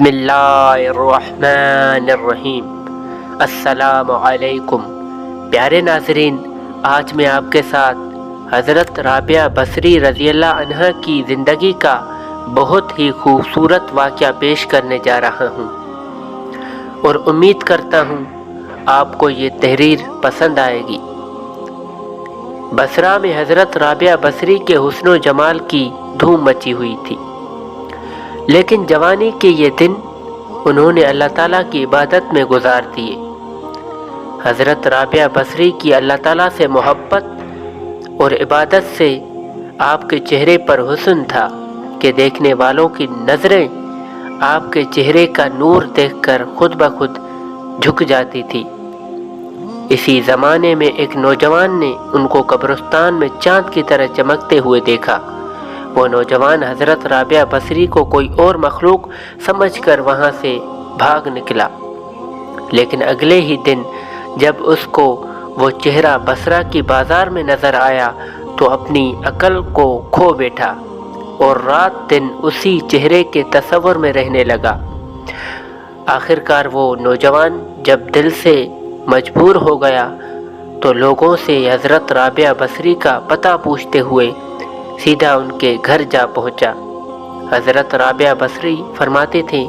بسم اللہ الرحمن الرحیم۔ السلام علیکم پیارے ناظرین، آج میں آپ کے ساتھ حضرت رابعہ بصری رضی اللہ عنہا کی زندگی کا بہت ہی خوبصورت واقعہ پیش کرنے جا رہا ہوں اور امید کرتا ہوں آپ کو یہ تحریر پسند آئے گی۔ بصرہ میں حضرت رابعہ بصری کے حسن و جمال کی دھوم مچی ہوئی تھی، لیکن جوانی کے یہ دن انہوں نے اللہ تعالیٰ کی عبادت میں گزار دیے۔ حضرت رابعہ بصری کی اللہ تعالیٰ سے محبت اور عبادت سے آپ کے چہرے پر حسن تھا کہ دیکھنے والوں کی نظریں آپ کے چہرے کا نور دیکھ کر خود بخود جھک جاتی تھی۔ اسی زمانے میں ایک نوجوان نے ان کو قبرستان میں چاند کی طرح چمکتے ہوئے دیکھا۔ وہ نوجوان حضرت رابعہ بصری کو کوئی اور مخلوق سمجھ کر وہاں سے بھاگ نکلا، لیکن اگلے ہی دن جب اس کو وہ چہرہ بصرہ کی بازار میں نظر آیا تو اپنی عقل کو کھو بیٹھا اور رات دن اسی چہرے کے تصور میں رہنے لگا۔ آخرکار وہ نوجوان جب دل سے مجبور ہو گیا تو لوگوں سے حضرت رابعہ بصری کا پتہ پوچھتے ہوئے سیدھا ان کے گھر جا پہنچا۔ حضرت رابعہ بصری فرماتے تھے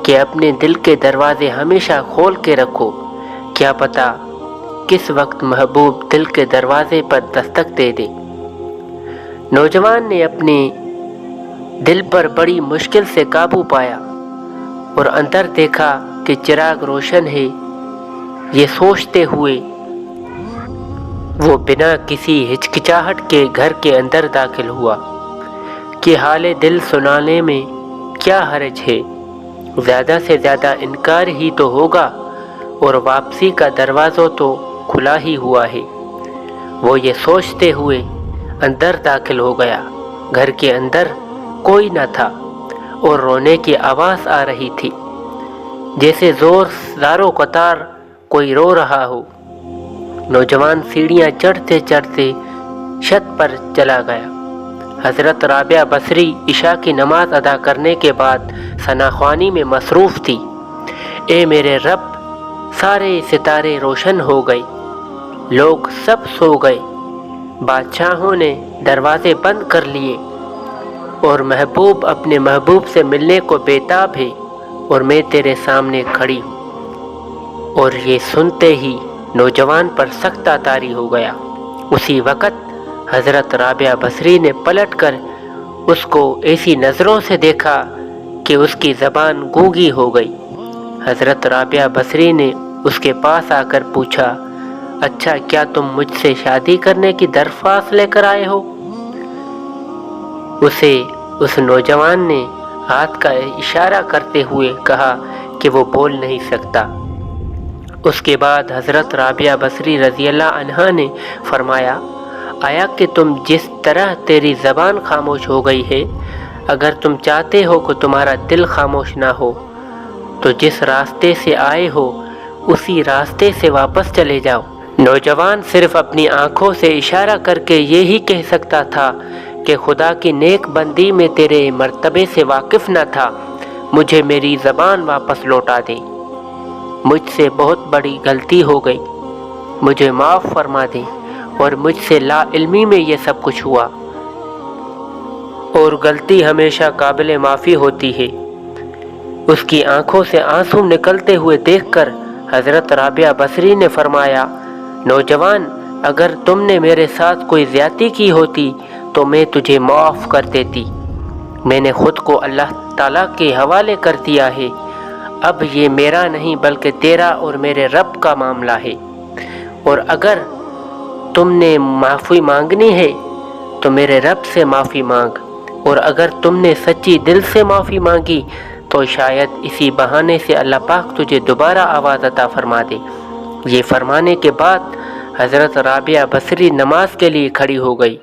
کہ اپنے دل کے دروازے ہمیشہ کھول کے رکھو، کیا پتہ کس وقت محبوب دل کے دروازے پر دستک دے دے۔ نوجوان نے اپنے دل پر بڑی مشکل سے قابو پایا اور اندر دیکھا کہ چراغ روشن ہے۔ یہ سوچتے ہوئے وہ بنا کسی ہچکچاہٹ کے گھر کے اندر داخل ہوا کہ حال دل سنانے میں کیا حرج ہے، زیادہ سے زیادہ انکار ہی تو ہوگا اور واپسی کا دروازہ تو کھلا ہی ہوا ہے۔ وہ یہ سوچتے ہوئے اندر داخل ہو گیا۔ گھر کے اندر کوئی نہ تھا اور رونے کی آواز آ رہی تھی، جیسے زارو قطار کوئی رو رہا ہو۔ نوجوان سیڑھیاں چڑھتے چڑھتے چھت پر چلا گیا۔ حضرت رابعہ بصری عشاء کی نماز ادا کرنے کے بعد ثناءخوانی میں مصروف تھی۔ اے میرے رب، سارے ستارے روشن ہو گئے، لوگ سب سو گئے، بادشاہوں نے دروازے بند کر لیے اور محبوب اپنے محبوب سے ملنے کو بےتاب ہے اور میں تیرے سامنے کھڑی ہوں۔ اور یہ سنتے ہی نوجوان پر سخت طاری ہو گیا۔ اسی وقت حضرت رابعہ بصری نے پلٹ کر اس کو ایسی نظروں سے دیکھا کہ اس کی زبان گونگی ہو گئی۔ حضرت رابعہ بصری نے اس کے پاس آ کر پوچھا، اچھا کیا تم مجھ سے شادی کرنے کی درخواست لے کر آئے ہو؟ اسے اس نوجوان نے ہاتھ کا اشارہ کرتے ہوئے کہا کہ وہ بول نہیں سکتا۔ اس کے بعد حضرت رابعہ بصری رضی اللہ عنہا نے فرمایا، آیا کہ تم جس طرح تیری زبان خاموش ہو گئی ہے، اگر تم چاہتے ہو کہ تمہارا دل خاموش نہ ہو تو جس راستے سے آئے ہو اسی راستے سے واپس چلے جاؤ۔ نوجوان صرف اپنی آنکھوں سے اشارہ کر کے یہی کہہ سکتا تھا کہ خدا کی نیک بندی میں تیرے مرتبے سے واقف نہ تھا، مجھے میری زبان واپس لوٹا دے، مجھ سے بہت بڑی غلطی ہو گئی، مجھے معاف فرما دے اور مجھ سے لا علمی میں یہ سب کچھ ہوا، اور غلطی ہمیشہ قابل معافی ہوتی ہے۔ اس کی آنکھوں سے آنسو نکلتے ہوئے دیکھ کر حضرت رابعہ بصری نے فرمایا، نوجوان، اگر تم نے میرے ساتھ کوئی زیادتی کی ہوتی تو میں تجھے معاف کر دیتی، میں نے خود کو اللہ تعالیٰ کے حوالے کر دیا ہے، اب یہ میرا نہیں بلکہ تیرا اور میرے رب کا معاملہ ہے، اور اگر تم نے معافی مانگنی ہے تو میرے رب سے معافی مانگ، اور اگر تم نے سچی دل سے معافی مانگی تو شاید اسی بہانے سے اللہ پاک تجھے دوبارہ آواز عطا فرما دے۔ یہ فرمانے کے بعد حضرت رابعہ بصری نماز کے لیے کھڑی ہو گئی۔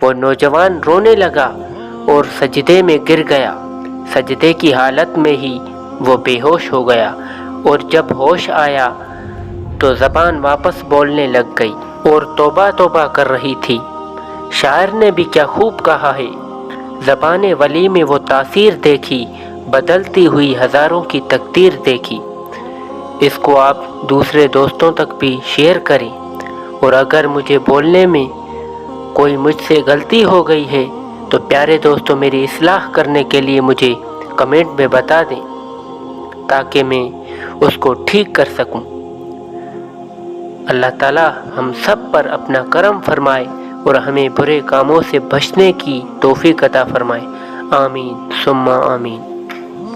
وہ نوجوان رونے لگا اور سجدے میں گر گیا۔ سجدے کی حالت میں ہی وہ بے ہوش ہو گیا اور جب ہوش آیا تو زبان واپس بولنے لگ گئی اور توبہ توبہ کر رہی تھی۔ شاعر نے بھی کیا خوب کہا ہے، زبان ولی میں وہ تاثیر دیکھی بدلتی ہوئی ہزاروں کی تقدیر دیکھی۔ اس کو آپ دوسرے دوستوں تک بھی شیئر کریں، اور اگر مجھے بولنے میں کوئی مجھ سے غلطی ہو گئی ہے تو پیارے دوستوں میری اصلاح کرنے کے لیے مجھے کمنٹ میں بتا دیں تاکہ میں اس کو ٹھیک کر سکوں۔ اللہ تعالیٰ ہم سب پر اپنا کرم فرمائے اور ہمیں برے کاموں سے بچنے کی توفیق عطا فرمائے۔ آمین ثم آمین۔